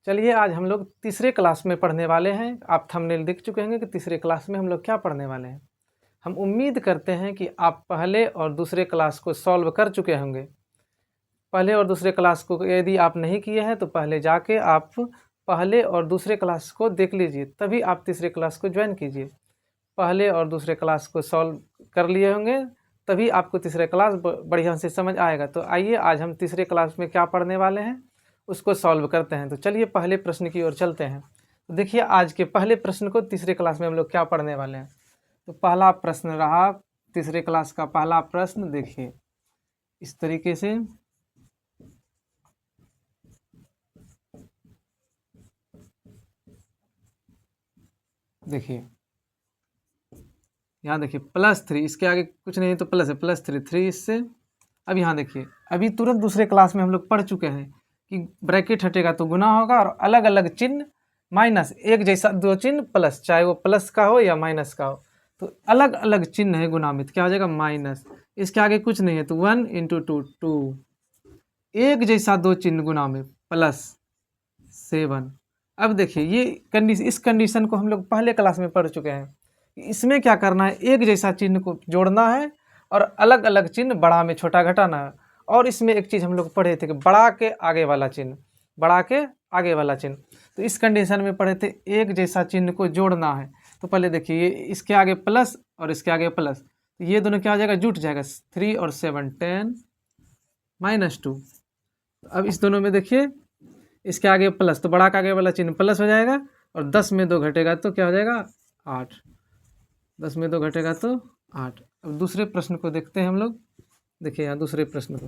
चलिए आज हम लोग तीसरे क्लास में पढ़ने वाले हैं। आप थंबनेल देख चुके होंगे कि तीसरे क्लास में हम लोग क्या पढ़ने वाले हैं। हम उम्मीद करते हैं कि आप पहले और दूसरे क्लास को सॉल्व कर चुके होंगे। पहले और दूसरे क्लास को यदि आप नहीं किए हैं तो पहले जाके आप पहले और दूसरे क्लास को देख लीजिए, तभी आप तीसरे क्लास को ज्वाइन कीजिए। पहले और दूसरे क्लास को सॉल्व कर लिए होंगे तभी आपको तीसरे क्लास बढ़िया से समझ आएगा। तो आइए आज हम तीसरे क्लास में क्या पढ़ने वाले हैं उसको सॉल्व करते हैं। तो चलिए पहले प्रश्न की ओर चलते हैं। तो देखिए आज के पहले प्रश्न को तीसरे क्लास में हम लोग क्या पढ़ने वाले हैं। तो पहला प्रश्न रहा तीसरे क्लास का पहला प्रश्न, देखिए इस तरीके से। देखिए यहाँ देखिए +3, इसके आगे कुछ नहीं तो प्लस है, +3 इससे। अब यहाँ देखिए अभी तुरंत दूसरे क्लास में हम लोग पढ़ चुके हैं कि ब्रैकेट हटेगा तो गुना होगा और अलग अलग चिन्ह माइनस, एक जैसा दो चिन्ह प्लस, चाहे वो प्लस का हो या माइनस का हो, तो अलग अलग चिन्ह है गुना में, तो क्या हो जाएगा माइनस। इसके आगे कुछ नहीं है तो 1 × 2 2, एक जैसा दो चिन्ह गुना में +7। अब देखिए ये कंडीशन, इस कंडीशन को हम लोग पहले क्लास में पढ़ चुके हैं। इसमें क्या करना है, एक जैसा चिन्ह को जोड़ना है और अलग अलग चिन्ह बड़ा में छोटा घटाना है। और इसमें एक चीज़ हम लोग पढ़े थे कि बड़ा के आगे वाला चिन्ह, बड़ा के आगे वाला चिन्ह। तो इस कंडीशन में पढ़े थे एक जैसा चिन्ह को जोड़ना है। तो पहले देखिए ये इसके आगे प्लस और इसके आगे प्लस, तो ये दोनों क्या हो जाएगा, जुट जाएगा। 3 और 7 10 -2। अब इस दोनों में देखिए इसके आगे प्लस, तो बड़ा के आगे वाला चिन्ह प्लस हो जाएगा और 10 में 2 घटेगा तो क्या हो जाएगा 8। 10 में 2 घटेगा तो 8। अब दूसरे प्रश्न को देखते हैं हम लोग। देखिए यहाँ दूसरे प्रश्न को,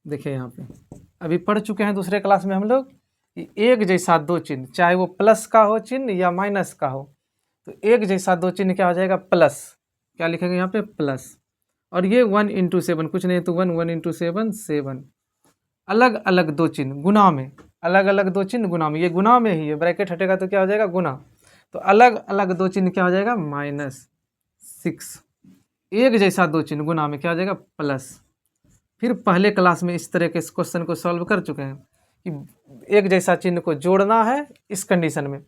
देखिए यहाँ पे अभी पढ़ चुके हैं दूसरे क्लास में हम लोग कि एक जैसा दो चिन्ह, चाहे वो प्लस का हो चिन्ह या माइनस का हो, तो एक जैसा दो चिन्ह क्या हो जाएगा प्लस, क्या लिखेंगे यहाँ पे प्लस। और ये 1 × 7 कुछ नहीं तो 1 1 × 7 7। अलग अलग दो चिन्ह गुना में, अलग अलग दो चिन्ह गुना में, ये गुना में ही है, ब्रैकेट हटेगा तो क्या हो जाएगा गुना, तो अलग अलग दो चिन्ह क्या हो जाएगा -6। एक जैसा दो चिन्ह गुना में क्या हो जाएगा प्लस। फिर पहले क्लास में इस तरह के इस क्वेश्चन को सॉल्व कर चुके हैं कि एक जैसा चिन्ह को जोड़ना है, इस कंडीशन में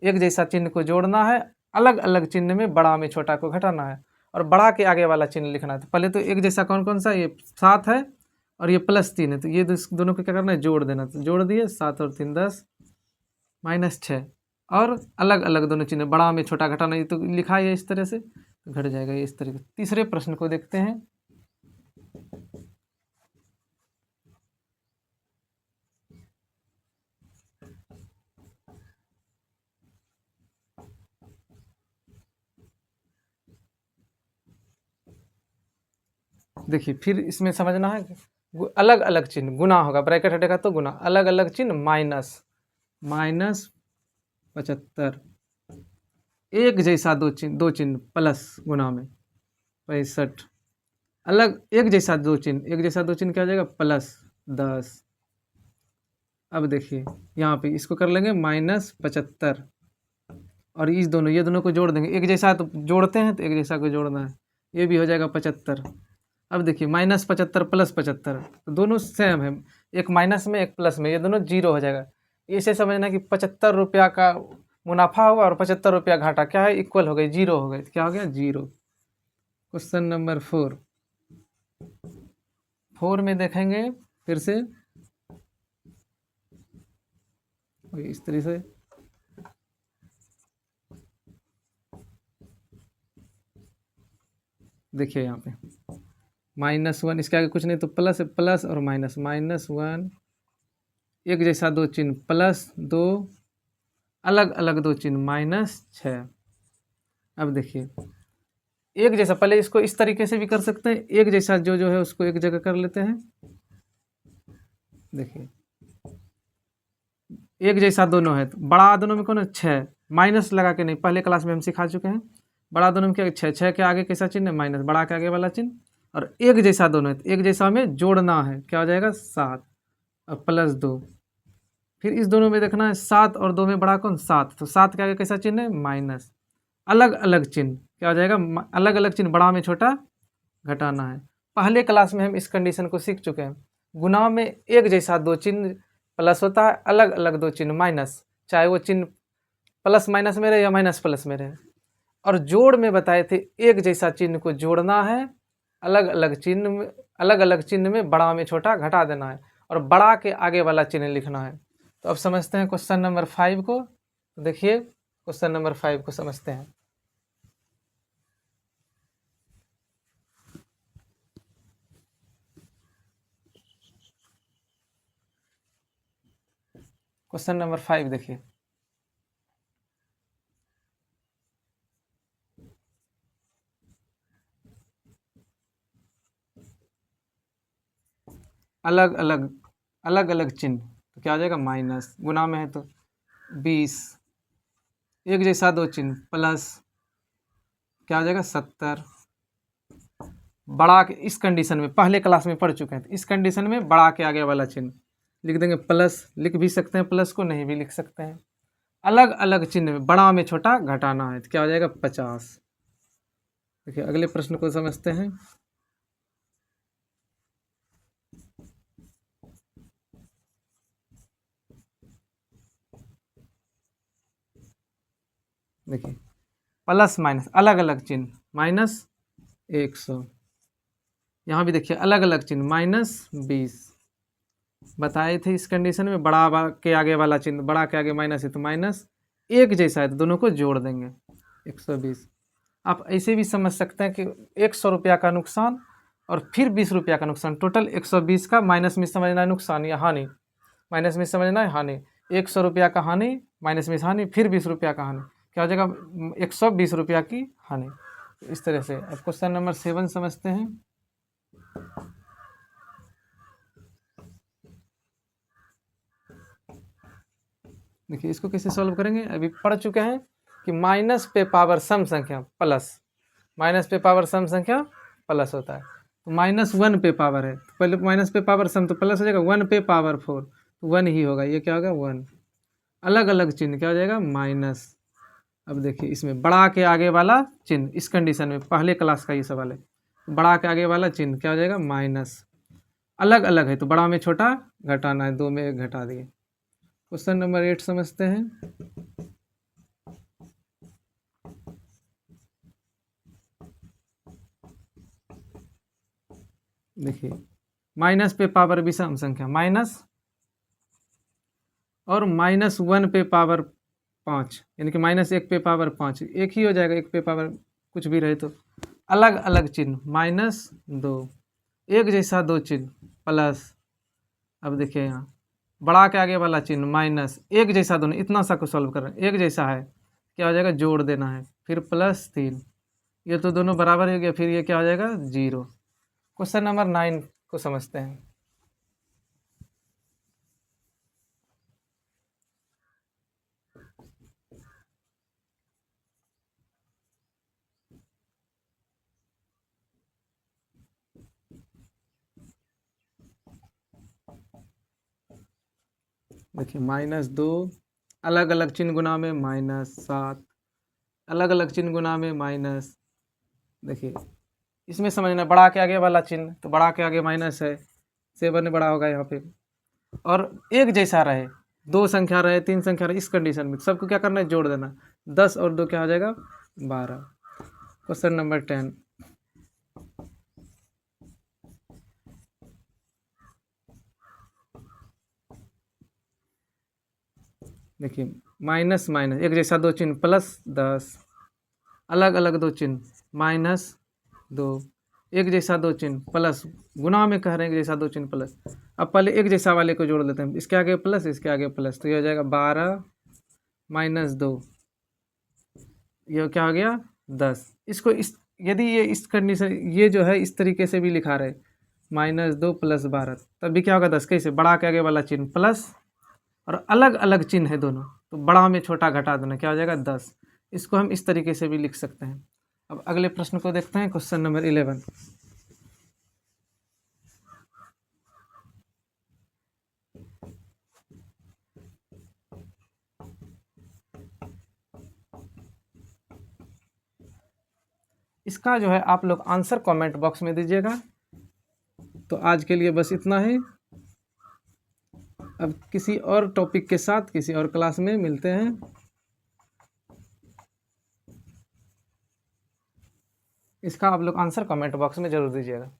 एक जैसा चिन्ह को जोड़ना है, अलग अलग चिन्ह में बड़ा में छोटा को घटाना है और बड़ा के आगे वाला चिन्ह लिखना है। तो पहले तो एक जैसा कौन कौन सा, ये 7 है और ये +3 है, तो ये दोनों को क्या करना है जोड़ देना। तो जोड़ दिए, 7 और 3 10 -6। और अलग अलग दोनों चिन्ह बड़ा में छोटा घटाना, ये तो लिखा है इस तरह से, तो घट जाएगा ये इस तरीके से। तीसरे प्रश्न को देखते हैं। देखिए फिर इसमें समझना है कि अलग अलग चिन्ह गुना होगा, ब्रैकेट हटेगा तो गुना, अलग अलग चिन्ह -75। एक जैसा दो चिन्ह प्लस गुना में 65। अलग एक जैसा दो चिन्ह, एक जैसा दो चिन्ह क्या हो जाएगा +10। अब देखिए यहाँ पे इसको कर लेंगे -75 और इस दोनों, ये दोनों को जोड़ देंगे, एक जैसा तो जोड़ते हैं तो एक जैसा को जोड़ना है, ये भी हो जाएगा 75। अब देखिए -75 + 75 तो दोनों सेम है, एक माइनस में एक प्लस में, ये दोनों जीरो हो जाएगा। इसे समझना कि 75 रुपया का मुनाफा हुआ और 75 रुपया घाटा, क्या है इक्वल हो गए, जीरो हो गए, क्या हो गया जीरो। क्वेश्चन नंबर 4 में देखेंगे फिर से इस तरह से। देखिए यहाँ पे -1, इसके आगे कुछ नहीं तो प्लस है, प्लस और माइनस, -1 एक जैसा दो चिन्ह +2, अलग अलग दो चिन्ह -6। अब देखिए एक जैसा, पहले इसको इस तरीके से भी कर सकते हैं, एक जैसा जो है उसको एक जगह कर लेते हैं। देखिए एक जैसा दोनों है, तो बड़ा दोनों में कौन है 6, माइनस लगा के नहीं, पहले क्लास में हम सिखा चुके हैं। बड़ा दोनों में क्या 6, 6 के आगे कैसा चिन्ह है माइनस, बड़ा के आगे वाला चिन्ह। और एक जैसा दोनों है, तो एक जैसा हमें जोड़ना है, क्या हो जाएगा 7 और +2। फिर इस दोनों में देखना है 7 और 2 में बड़ा कौन 7, तो 7 के आगे कैसा चिन्ह है माइनस। अलग अलग चिन्ह क्या हो जाएगा, अलग अलग चिन्ह बड़ा में छोटा घटाना है। पहले क्लास में हम इस कंडीशन को सीख चुके हैं। गुना में एक जैसा दो चिन्ह प्लस होता है, अलग अलग दो चिन्ह माइनस, चाहे वो चिन्ह प्लस माइनस में रहे या माइनस प्लस में रहे। और जोड़ में बताए थे एक जैसा चिन्ह को जोड़ना है, अलग अलग चिन्ह में बड़ा में छोटा घटा देना है और बड़ा के आगे वाला चिन्ह लिखना है। तो अब समझते हैं क्वेश्चन नंबर 5 को। तो देखिए क्वेश्चन नंबर 5 को समझते हैं। क्वेश्चन नंबर 5 देखिए, अलग अलग चिन्ह, तो क्या हो जाएगा माइनस, गुना में है तो 20, एक जैसा दो चिन्ह प्लस, क्या हो जाएगा 70। बड़ा के इस कंडीशन में पहले क्लास में पढ़ चुके हैं, तो इस कंडीशन में बड़ा के आगे वाला चिन्ह लिख देंगे प्लस, लिख भी सकते हैं प्लस को, नहीं भी लिख सकते हैं। अलग अलग चिन्ह में बड़ा में छोटा घटाना है, तो क्या हो जाएगा 50। देखिए अगले प्रश्न को समझते हैं। देखिए प्लस माइनस अलग अलग चिन्ह, माइनस 100, यहाँ भी देखिए अलग अलग चिन्ह -20। बताए थे इस कंडीशन में बड़ा के आगे वाला चिन्ह, बड़ा के आगे माइनस है तो माइनस, एक जैसा है तो दोनों को जोड़ देंगे 120। आप ऐसे भी समझ सकते हैं कि 100 रुपया का नुकसान और फिर 20 रुपया का नुकसान, टोटल 120 का, माइनस में समझना है नुकसान या हानि, माइनस में समझना है हानि, 100 रुपया का हानि, माइनस में हानि, फिर 20 रुपया का हानि, क्या हो जाएगा 120 रुपया की हानि। तो इस तरह से अब क्वेश्चन नंबर 7 समझते हैं। देखिए इसको कैसे सॉल्व करेंगे, अभी पढ़ चुके हैं कि माइनस पे पावर सम संख्या प्लस, माइनस पे पावर सम संख्या प्लस होता है, तो -1 पे पावर है, तो पहले माइनस पे पावर सम तो प्लस हो जाएगा, 1 पे पावर 4 तो 1 ही होगा, ये क्या होगा 1। अलग अलग चिन्ह क्या हो जाएगा माइनस। अब देखिए इसमें बड़ा के आगे वाला चिन्ह, इस कंडीशन में पहले क्लास का ये सवाल है, बड़ा के आगे वाला चिन्ह क्या हो जाएगा माइनस, अलग अलग है तो बड़ा में छोटा घटाना है, 2 में 1 घटा दिए। क्वेश्चन नंबर 8 समझते हैं। देखिए माइनस पे पावर विषम संख्या माइनस, और -1 पे पावर 5, यानी कि -1 पे पावर 5 एक ही हो जाएगा, 1 पे पावर कुछ भी रहे तो। अलग अलग चिन्ह -2, एक जैसा दो चिन्ह प्लस। अब देखिए यहाँ बड़ा के आगे वाला चिन्ह माइनस, एक जैसा दोनों, इतना सा को सॉल्व कर रहे हैं, एक जैसा है क्या हो जाएगा जोड़ देना है, फिर +3, ये तो दोनों बराबर हो गया, फिर ये क्या हो जाएगा 0। क्वेश्चन नंबर 9 को समझते हैं। देखिए -2, अलग अलग चिन्ह गुना में -7, अलग अलग चिन्ह गुना में माइनस। देखिए इसमें समझना बड़ा के आगे वाला चिन्ह, तो बड़ा के आगे माइनस है, 7 बड़ा होगा यहाँ पे, और एक जैसा रहे, 2 संख्या रहे 3 संख्या रहे, इस कंडीशन में सबको क्या करना है जोड़ देना, 10 और 2 क्या हो जाएगा 12। Question number 10। देखिए माइनस माइनस एक जैसा दो चिन्ह +10, अलग अलग दो चिन्ह -2, एक जैसा दो चिन्ह प्लस, गुना में कह रहे हैं एक जैसा दो चिन्ह प्लस। अब पहले एक जैसा वाले को जोड़ देते हैं, इसके आगे प्लस इसके आगे प्लस, तो ये हो जाएगा 12 -2, ये क्या हो गया 10। इसको इस, यदि ये इस कंडीशन, ये जो है इस तरीके से भी लिखा रहे -2 + 12, तब भी क्या होगा 10। कैसे, बड़ा के आगे वाला चिन्ह प्लस और अलग अलग चिन्ह है दोनों, तो बड़ा में छोटा घटा देना, क्या हो जाएगा 10। इसको हम इस तरीके से भी लिख सकते हैं। अब अगले प्रश्न को देखते हैं, क्वेश्चन नंबर 11। इसका जो है आप लोग आंसर कमेंट बॉक्स में दीजिएगा। तो आज के लिए बस इतना ही। अब किसी और टॉपिक के साथ किसी और क्लास में मिलते हैं। इसका आप लोग आंसर कमेंट बॉक्स में ज़रूर दीजिएगा।